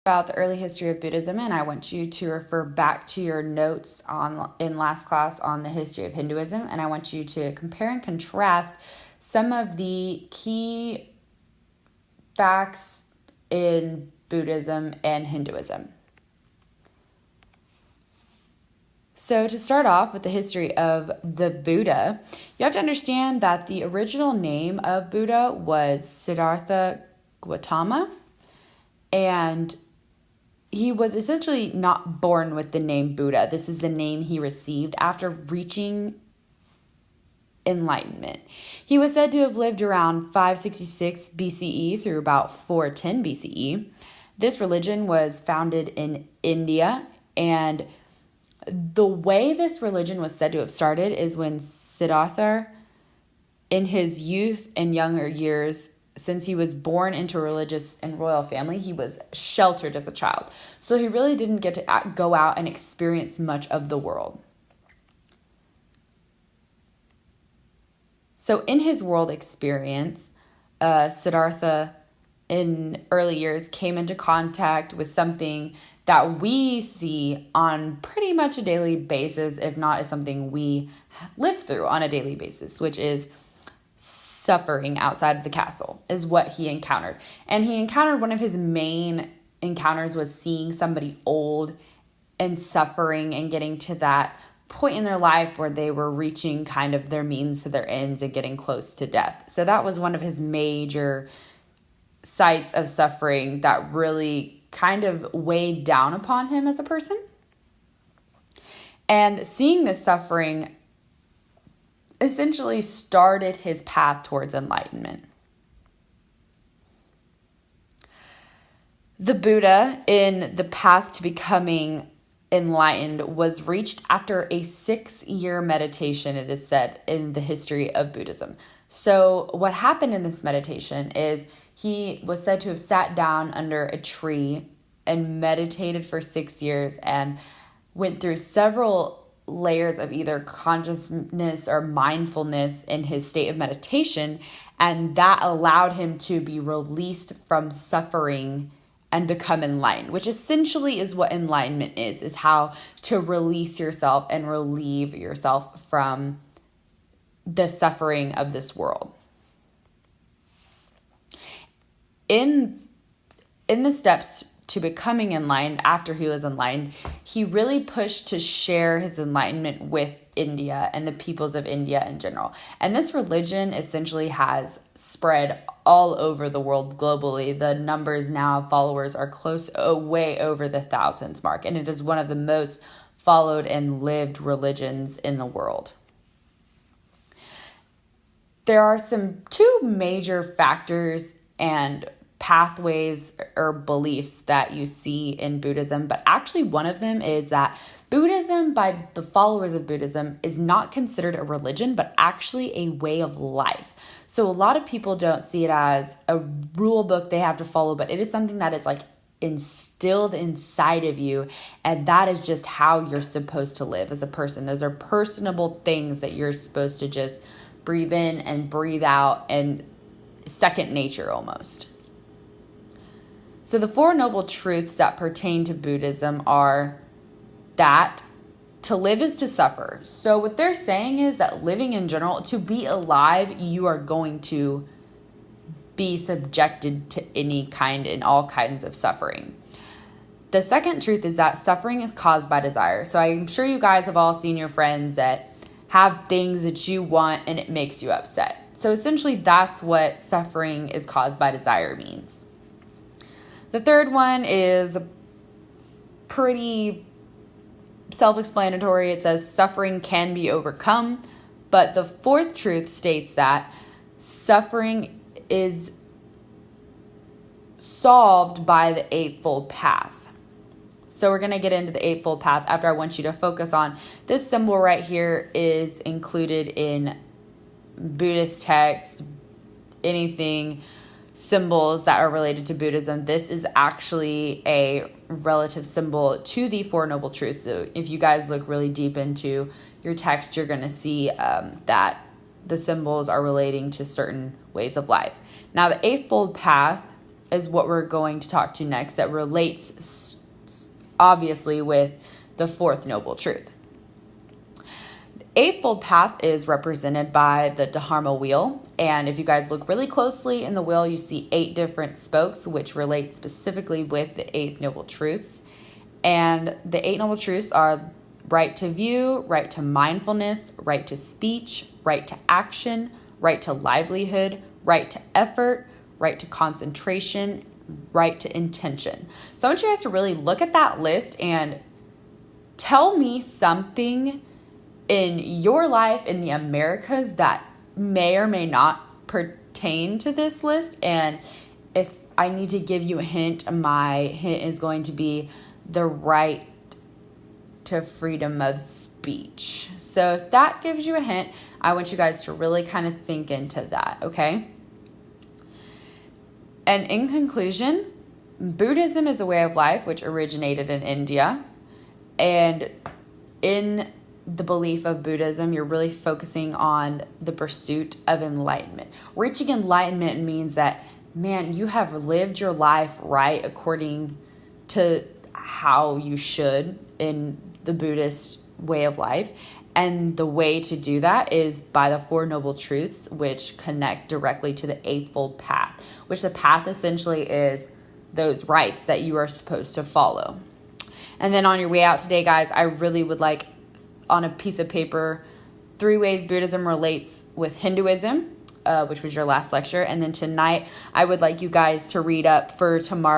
about the early history of Buddhism, and I want you to refer back to your notes in last class on the history of Hinduism, and I want you to compare and contrast some of the key facts in Buddhism and Hinduism. So to start off with the history of the Buddha, you have to understand that the original name of Buddha was Siddhartha Gautama, and he was essentially not born with the name Buddha. This is the name he received after reaching enlightenment. He was said to have lived around 566 BCE through about 410 BCE. This religion was founded in India, and the way this religion was said to have started is when Siddhartha, in his youth and younger years, since he was born into a religious and royal family, he was sheltered as a child. So he really didn't get to go out and experience much of the world. So in his world experience, Siddhartha in early years came into contact with something that we see on pretty much a daily basis, if not is something we live through on a daily basis, which is suffering outside of the castle, is what he encountered. And he encountered, one of his main encounters was seeing somebody old and suffering and getting to that point in their life where they were reaching kind of their means to their ends and getting close to death. So that was one of his major sites of suffering that really kind of weighed down upon him as a person. And seeing this suffering essentially started his path towards enlightenment. The Buddha, in the path to becoming enlightened, was reached after a 6-year meditation, it is said, in the history of Buddhism. So what happened in this meditation is he was said to have sat down under a tree and meditated for 6 years and went through several layers of either consciousness or mindfulness in his state of meditation, and that allowed him to be released from suffering and become enlightened, which essentially is what enlightenment is how to release yourself and relieve yourself from the suffering of this world. In the steps to becoming enlightened, after he was enlightened, he really pushed to share his enlightenment with India and the peoples of India in general. And this religion essentially has spread all over the world globally. The numbers now of followers are way over the thousands mark, and it is one of the most followed and lived religions in the world. There are two major factors and pathways or beliefs that you see in Buddhism, but actually one of them is that Buddhism, by the followers of Buddhism, is not considered a religion, but actually a way of life. So a lot of people don't see it as a rule book they have to follow, but it is something that is like instilled inside of you, and that is just how you're supposed to live as a person. Those are personable things that you're supposed to just breathe in and breathe out, and second nature almost. So the 4 noble truths that pertain to Buddhism are that to live is to suffer. So what they're saying is that living in general, to be alive, you are going to be subjected to any kind and all kinds of suffering. The second truth is that suffering is caused by desire. So I'm sure you guys have all seen your friends that have things that you want and it makes you upset. So essentially that's what suffering is caused by desire means. The third one is pretty self-explanatory. It says suffering can be overcome, but the fourth truth states that suffering is solved by the Eightfold Path. So we're going to get into the Eightfold Path after I want you to focus on this symbol right here is included in Buddhist text, anything, symbols that are related to Buddhism. This is actually a relative symbol to the Four Noble Truths. So if you guys look really deep into your text, you're going to see that the symbols are relating to certain ways of life. Now, the Eightfold Path is what we're going to talk to next that relates obviously with the fourth noble truth. The Eightfold Path is represented by the Dharma wheel. And if you guys look really closely in the wheel, you see 8 different spokes, which relate specifically with the 8 noble truths. And the 8 noble truths are right to view, right to mindfulness, right to speech, right to action, right to livelihood, right to effort, right to concentration, right to intention. So I want you guys to really look at that list and tell me something in your life in the Americas that may or may not pertain to this list. And if I need to give you a hint, my hint is going to be the right to freedom of speech. So if that gives you a hint, I want you guys to really kind of think into that, okay? And in conclusion, Buddhism is a way of life which originated in India. And in the belief of Buddhism, you're really focusing on the pursuit of enlightenment. Reaching enlightenment means that, man, you have lived your life right according to how you should in the Buddhist way of life. And the way to do that is by the Four Noble Truths, which connect directly to the Eightfold Path, which the path essentially is those rights that you are supposed to follow. And then on your way out today, guys, I really would like on a piece of paper 3 ways Buddhism relates with Hinduism, which was your last lecture. And then tonight, I would like you guys to read up for tomorrow